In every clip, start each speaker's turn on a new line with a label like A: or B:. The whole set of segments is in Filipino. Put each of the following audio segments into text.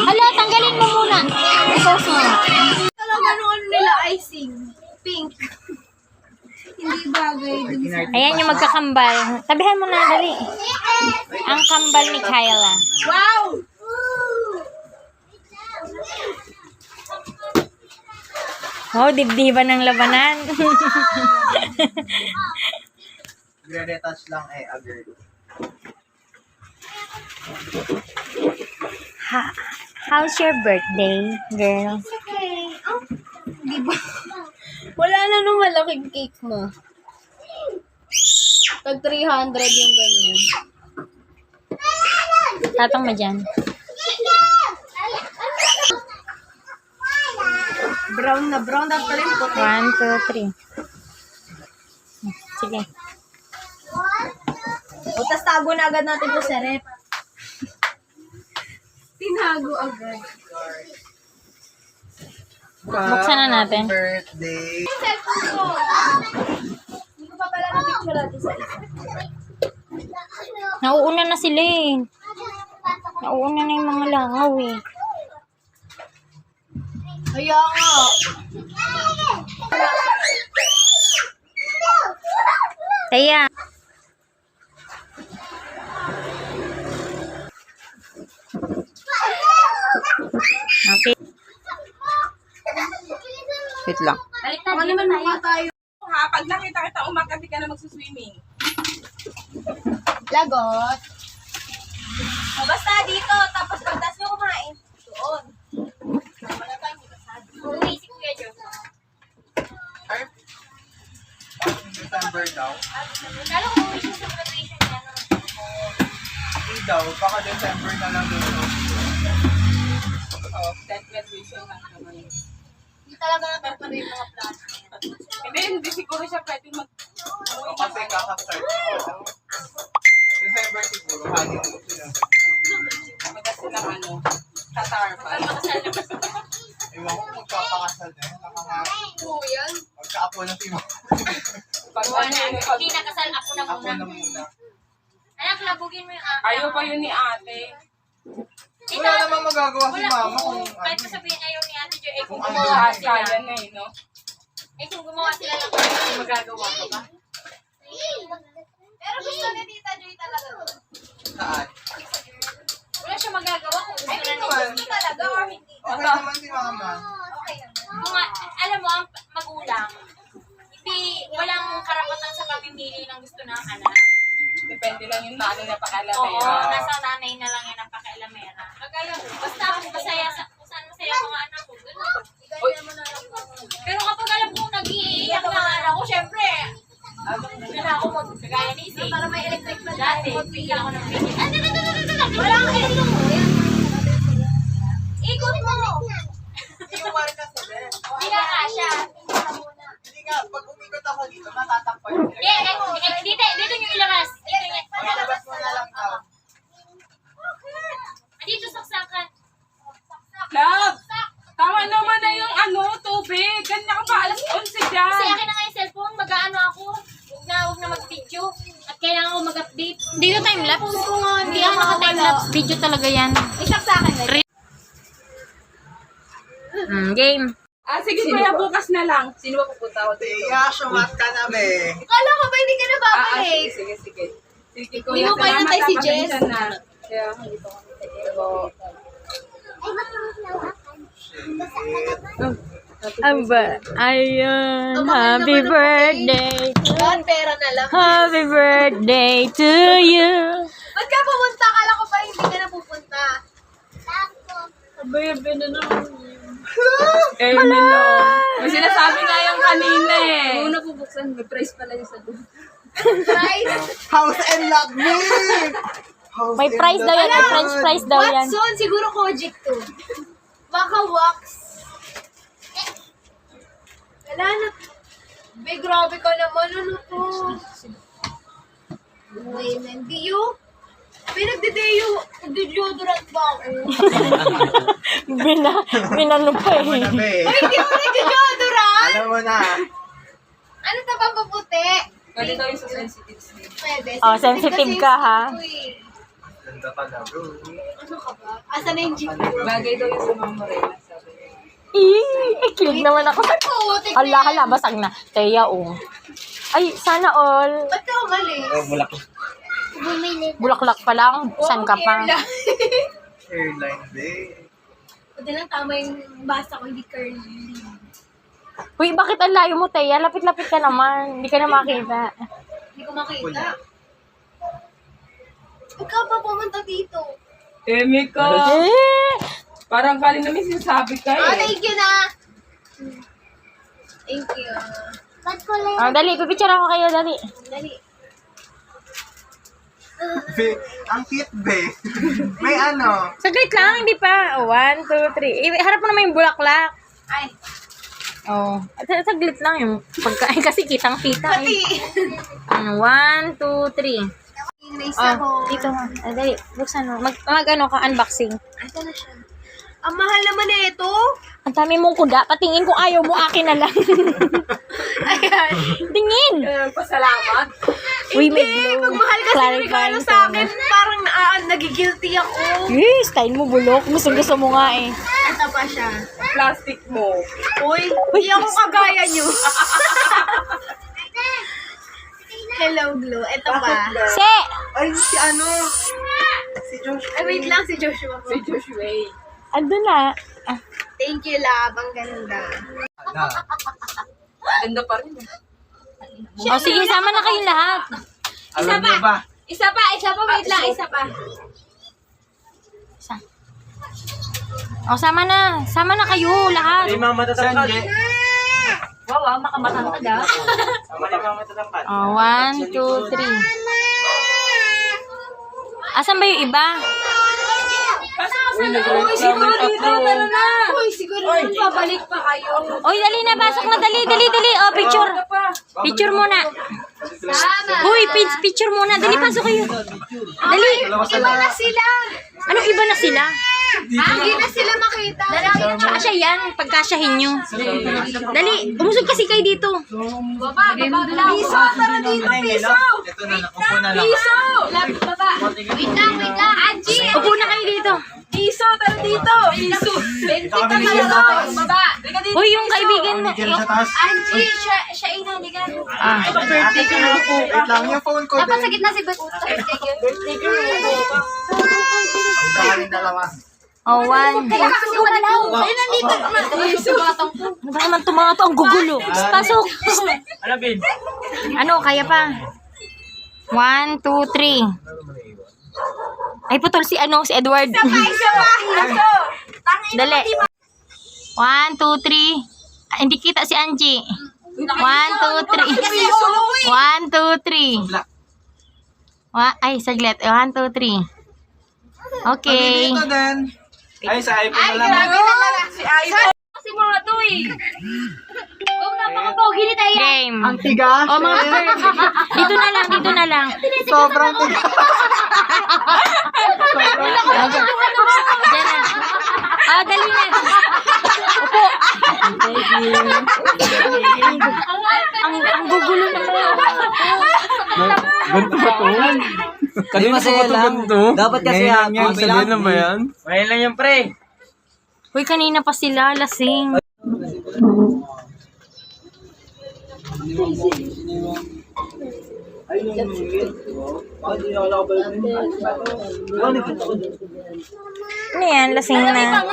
A: Hala, tanggalin mo muna. I-post mo.
B: Talaga ano nila icing. Pink. Hindi bagay dun sa...
A: Ayan yung magkakambal. Tabihan mo na, dali. Ang kambal ni Kyla.
B: Wow!
A: Oh, dibdiban ng labanan.
C: Gre-retouch lang agad.
A: How's your birthday, girl?
B: Okay. Oh, di ba? Wala na nung malaking cake mo. Tag 300 yung ganyan.
A: Tatang mo dyan.
B: Brown na brown. Dapat rin puti.
A: 1, 2, 3. Sige.
B: O, tas tago na agad natin to sa rep. Tinago agad.
A: Buksan na natin.
C: Happy birthday.
B: Cellphone ko. Hindi ko pa pala na-picture natin sa isa.
A: Nauuna na sila eh. Nauuna na yung mga langaw eh.
B: Kaya nga.
A: Kaya. Okay.
D: Wait lang.
B: Baka naman mukha tayo.
E: Ha, pag nakita kita umagabi ka na magsuswimming.
B: Lagot. O, basta dito. Tapos pagtas nyo kumain. Doon. Wala tayong bukasan. Uwi si Kuya Joe.
C: Ay, December daw.
B: Kala ko uwi siya sa graduation niya.
C: Hindi daw, baka December na lang yun.
E: Oh, that graduation lang naman.
B: Hindi talaga natapos yung mga plano.
E: Hindi siguro siya pwede mag...
C: O, kasi kakastart. December siguro, hangin mo sila.
E: Magas silang tatar pa.
C: Ewan ko magpapakasal na yun.
B: Oo, yan.
C: Magkaapo ng timo.
E: Pag
A: Hindi nakasal ako na
C: Ako na muna.
A: Anak, labugin mo yung
E: ayaw pa yun ni ate.
C: Wala namang magagawa si mama kung
A: Kahit
C: ano.
A: sabihin ayaw ni Ate Jo, eh kung
C: Kung
A: gumawa
C: ano,
A: sila.
E: Kaya na no?
A: Eh kung gumawa sila ng parang magagawa ko ba?
B: Pero gusto ni Tita Joy talaga.
C: Saan?
A: Wala siya magagawa kung gusto
B: I
A: na
B: mean,
A: niya.
B: gusto talaga or hindi.
C: Okay naman si mama.
B: Okay naman.
A: Kung alam mo, ang magulang, hindi, walang karapatan sa pamimili ng gusto ng anak.
E: Depende lang yung ano na pakalala.
A: Oo, nasa nanay na lang yan ang pakailamera. Kagaya mo, basta ako masaya sa kung saan masaya ang mga anak ko. Ganun. Pero kapag alam ko nag-iiyak na ang anak ko, syempre, na ako magkagaya ni Isi.
B: Para may electric na
A: Dati, pigil ako ng pigil.
B: Wala kang electric mo.
A: Ikot mo!
C: Hindi ko pa rin nasabi.
A: Hindi na kasha.
C: Hindi nga, pag umikot ako dito, matatakpan yun.
A: Dito yung ilabas. Dito yung
C: Makalabas mo na lang daw.
A: Dito saksakan.
E: Love! Tama naman na yung tubig. Ganyan ka pa, alas 11 dyan.
A: Kasi akin na nga yung cellphone, mag-ano ako. Huwag na mag-video. At kailangan ko mag-update. Dito time-lapse. Hindi ako naka-time-lapse. Video talaga yan.
B: Isaksakan na.
A: Game.
E: Sige kuya, bukas na lang. Sino ba pupunta ako dito?
C: Tiya, sumat ka na, be.
B: Kala ko ba hindi ka na babalik?
E: Sige. Sige
B: Hindi mo pa inantay si Jess.
E: Kaya, hindi ko kami sa iyo.
A: Ayun. Happy birthday.
B: Yan, pera na lang.
A: Happy birthday to you.
B: Ba't ka pumunta? Kala ko pa hindi ka na pupunta.
E: Kayo nila. May sinasabi nga yung kanina eh.
B: Una bubuksan, may price pala yung sa doon. Price?
C: House and lot me! House
A: May
C: and
A: prize daw
C: lot
A: yan. May
C: me.
A: French fries daw yan.
B: Watson, siguro Kojic to. Baka wax. Wala na. Be, grabe ka naman. Ano to? Wait, hindi yun. Pinagdedeyo. Nagdedeodorant ba ako?
A: Binano pa
C: Alam mo na,
A: eh.
C: be.
B: Ay, hindi ako nagdedeodorant.
C: Alam mo na.
B: Ano to ba paputi?
E: Ganito yung sa sensitive skin.
B: Pwede.
A: Oh, sensitive ka, ha?
B: Uy.
C: Ganda pala, bro.
B: Asa na yung jeep?
E: Bagay daw yung sa mga morena. Sabi
A: Kilig naman ako. Hala, basag na. Teya, oh. Ay, sana all.
B: Ba't ka umalis?
C: Oh, bulak.
A: Bulaklak pa lang. Saan ka pa?
C: Airline day.
B: Pwede lang tama yung basa ko, hindi curly.
A: Uy, bakit ang layo mo, Teya? Lapit-lapit ka naman. Hindi ka na makita.
B: Hindi ko makita. Ikaw pa pumunta dito.
E: Emika!
A: Eh!
E: Parang galing namin sinasabi ka
B: Ah,
E: eh.
B: thank you na. Thank you. Ba't ko lang?
A: Oh, dali, pipicture ako kayo, dali.
B: Dali.
C: Be, ang cute, be. May ano.
A: Saglit lang, hindi pa. Oh, 1, 2, 3. Harap mo naman yung bulaklak.
B: Ay,
A: Oh, saglit lang yung pagkain kasi kitang-kita.
B: pati.
A: 1, 2, 3.
B: Erase
A: Oh,
B: ako.
A: dito nga. Dali, buksan mo. Mag-ano ka, unboxing.
B: Ito na siya. Ang mahal naman na ito.
A: Ang dami mong kuda. Patingin kung ayaw mo, akin na lang.
B: Ayan.
A: Tingin!
E: Pasalamat.
A: Uy, may
B: Eh,
A: blue.
B: pag mahal kasi yung regalo
A: Clarifying
B: sa akin, parang nagigilty ako.
A: Eh, style mo bulok. Gusto mo nga eh.
B: Ito pa siya.
E: Plastic mo.
B: Uy, hindi ako kagaya nyo. Hello, Glow. Ito pa.
A: Se!
C: Ay, si ano. Si Josh.
B: Ay, wait lang si Joshua.
E: Si Joshua.
A: Ando na. Ah,
B: Thank you, love. Ang ganda.
C: Ano?
E: Ganda pa rin.
A: oh, sige, sama na kayong lahat.
C: Alam niyo ba?
B: Isa pa. Wait lang. Isa pa.
A: Isa. Oh, sama na. Sama na kayo, lahat.
C: Mama tatangkad.
B: Wow, makamatangkad ah.
C: Sama ni Mama tatangkad.
A: Oh, 1, 2, 3. Asan ba yung iba?
E: Uy, siguro dito. Tara na.
B: Uy, siguro naman pabalik pa kayo.
A: Oy, dali na. Pasok na. Dali. Oh, picture. Picture muna. Uy, picture muna. Dali, pasok kayo. Dali.
B: Iba na sila.
A: Ano, iba na sila?
B: Hindi na sila makita.
A: Kasya yan. Pagkasyahin nyo. Dali. Umusog kasi kayo dito.
B: Baba lang. Piso, tara dito, piso.
C: Ito na, upo na lang.
B: Piso. Baba. Wait lang. Angie.
A: Upo na kayo dito.
B: Piso, tara dito. Piso. 20 ka talaga. Baba.
A: Uy, yung kaibigan na.
C: Diyan sa taas.
B: Angie, siya inaligan.
A: Ah.
C: Ate ka na po. Wait lang, yung phone ko
B: Dapat sa
C: din.
B: gitna si Bert.
C: Isa ka rin dalawa.
A: Oh, 1.
B: Kaya kasi wala na. Ay, nandito. Piso.
A: Ano ba naman itong mga to? Ang gugulo. Pasok.
C: Ano, Bin?
A: Ano, kaya pa? 1, 2, 3. Ay, putol si Edward.
B: Isa pa.
A: Dali. 1, 2, 3. Hindi kita si Angie. 1, 2, 3. 1, 2, 3. Ay, saglit. 1, 2, 3. Okay.
C: Dito din. Ay, sa iPhone na lang.
E: Si iPhone.
B: Kasi mga to eh. Huwag napakapogi ni Taya.
A: Game.
C: Ang tiga.
A: Oh, mga bird. Dito na lang.
C: Sobrang tiga.
A: Diyan na. Ah, dali na. Upo. Ang gugulo naman.
C: Ganito ba to?
D: Kasi masaya lang. Dapat kasi
C: Ngayon
D: happy.
C: sabihin na ba yan?
D: Ngayon lang yan, pre.
A: Uy, kanina pa sila lasing. Ano yan? Lasing na.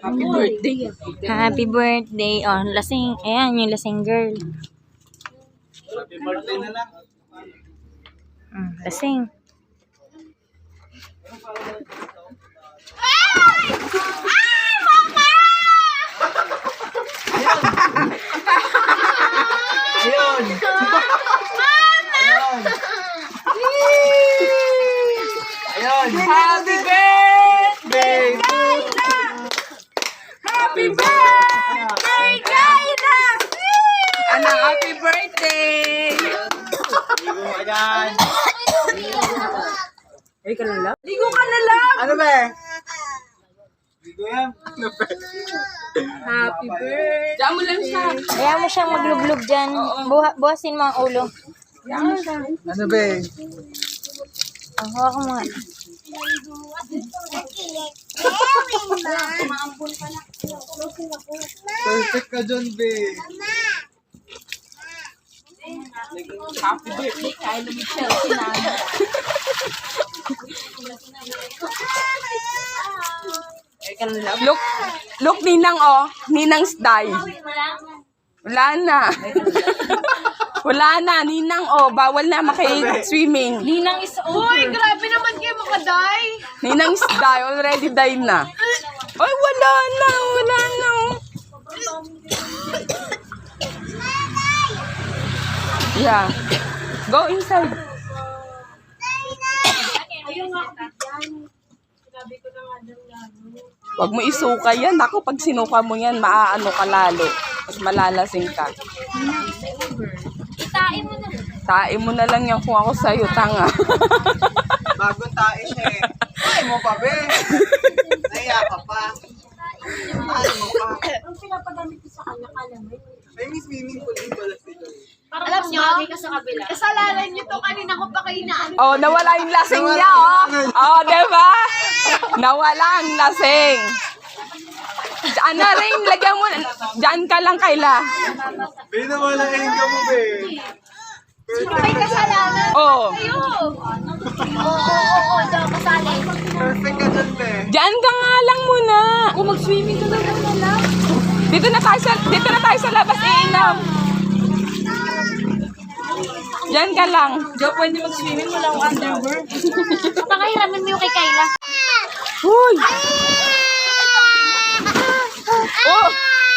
E: Happy birthday.
A: Happy birthday. Oh, lasing. Ayan, yung lasing girl.
C: Happy birthday na lang.
A: Lasing.
C: Ayun! Ayun!
E: Happy birthday. Happy birthday, Kayla. Ana, happy birthday.
C: Ayan!
E: Ligo ka na lang.
C: Ano ba? Ligo yan. Ano ba?
E: Happy birthday. Diyan mo lang siya.
A: Ayan mo siyang maglublog dyan. Buhasin mo ang ulo.
C: Ano ba?
B: Hawa ko mga.
C: Perfect ka dyan, babe.
E: Happy birthday, Kylie Michelle. Sinama. Look, Ninang, oh. Ninang's die. Wala na. Wala na, Ninang, oh. Bawal na maki-swimming.
A: Ninang is over. Uy, grabe naman kayo makaday.
E: Ninang's die. Already die na. Ay, wala na. Wala na. Yeah. Go inside. Wag mo isuka yan. Ako, pag sinuka mo yan, maaano ka lalo. Mas malalasing ka.
A: Itain mo na.
E: Tae mo na lang yan kung ako sa'yo, tanga.
C: Bagong tae siya eh. Ay mo pa, be. Naiya ka pa. Ay mo pa.
A: Ang pinapagamit ko sa kanya, kala mo.
C: May may swimming pool din pala sila.
A: Alam nyo, ka sa kabila. Kasalanan nyo to, kanina ko pa kayo na
E: Oh, nawala yung lasing niya, oh. Oh, diba? Nawala ang lasing. Diyan na rin, lagyan mo. Diyan ka lang, Kayla.
C: Be, nawalain ka mo, be.
A: may kasalanan.
E: Oh,
A: Oo, daw kasali.
C: Perfect ka dyan, be.
E: diyan ka nga lang muna.
A: Kung mag-swimming ka daw na lang.
E: Dito na tayo sa labas, iinom. Diyan ka lang.
A: Diyo, pwede mag-swimming, wala akong underwear. Pakahiramin mo yung kay Kayla.
E: Uy! Oh!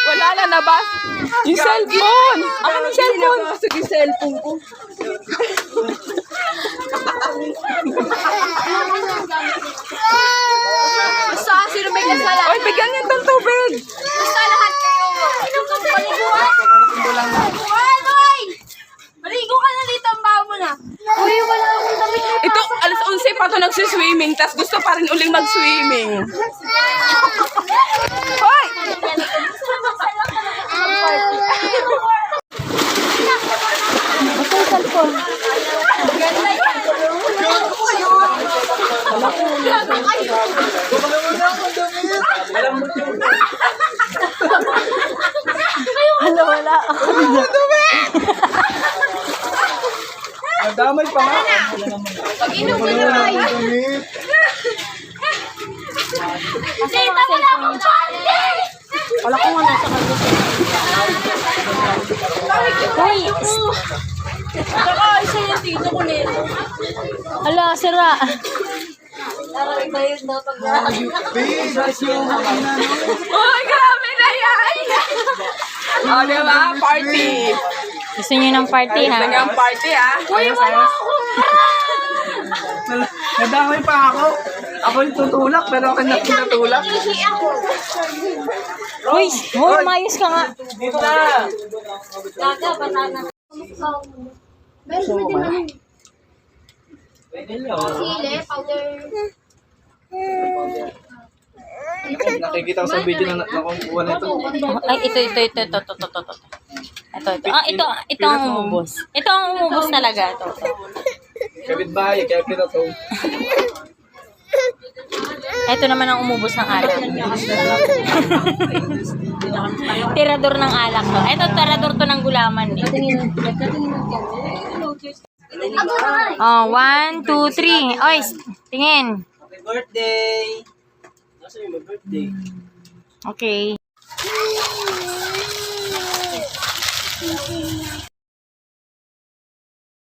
E: Wala na, nabas. Yung cellphone! Akin yung cellphone!
B: Sige, cellphone ko.
A: Basta, sino may kasalanan?
E: Oy, bigyan niyo ng tubig!
A: Basta lahat kayo. Paliguan! Oy! Maligo ka na dito, ang baho mo na. Uy, wala akong damit na
E: Ito, alas 11 pa ito nagsiswimming, tas gusto pa rin uling mag-swimming. Hoy!
C: Nadamay pa nga.
A: Pag-inom ko na tayo.
C: Damit.
A: Tita, wala akong chali!
B: Wala ko nga nasa kanya. Uy!
A: Saka, isa yung tito ko nito.
B: Hala, sira.
C: Be, that's yung
E: Uy, grabe na yan! Oh, diba? Party!
B: Gusto niyo ng party, ha?
E: Gusto niyo ang party, ha?
A: Uy, wala akong
C: Nadamay pa ako. Ako yung tutulak, pero ako na pinatulak.
A: ihi ako.
B: Uy, hoy, mayos ka nga.
C: Dito na.
A: Gaga, banana. Meron din naman. Sili, powder.
C: Nakikita ko sa video na nakukuha na ito.
B: Ay, ito. Ito ang umubos. Ito ang umubos talaga. Ito.
C: Kapit bahay, kaya pinato.
B: Ito naman ang umubos ng alak. Tirador ng alak to. Ito, tirador to ng gulaman. Oh, 1, 2, 3. Oy, tingin.
D: Happy birthday! Nasa yung birthday?
B: Okay.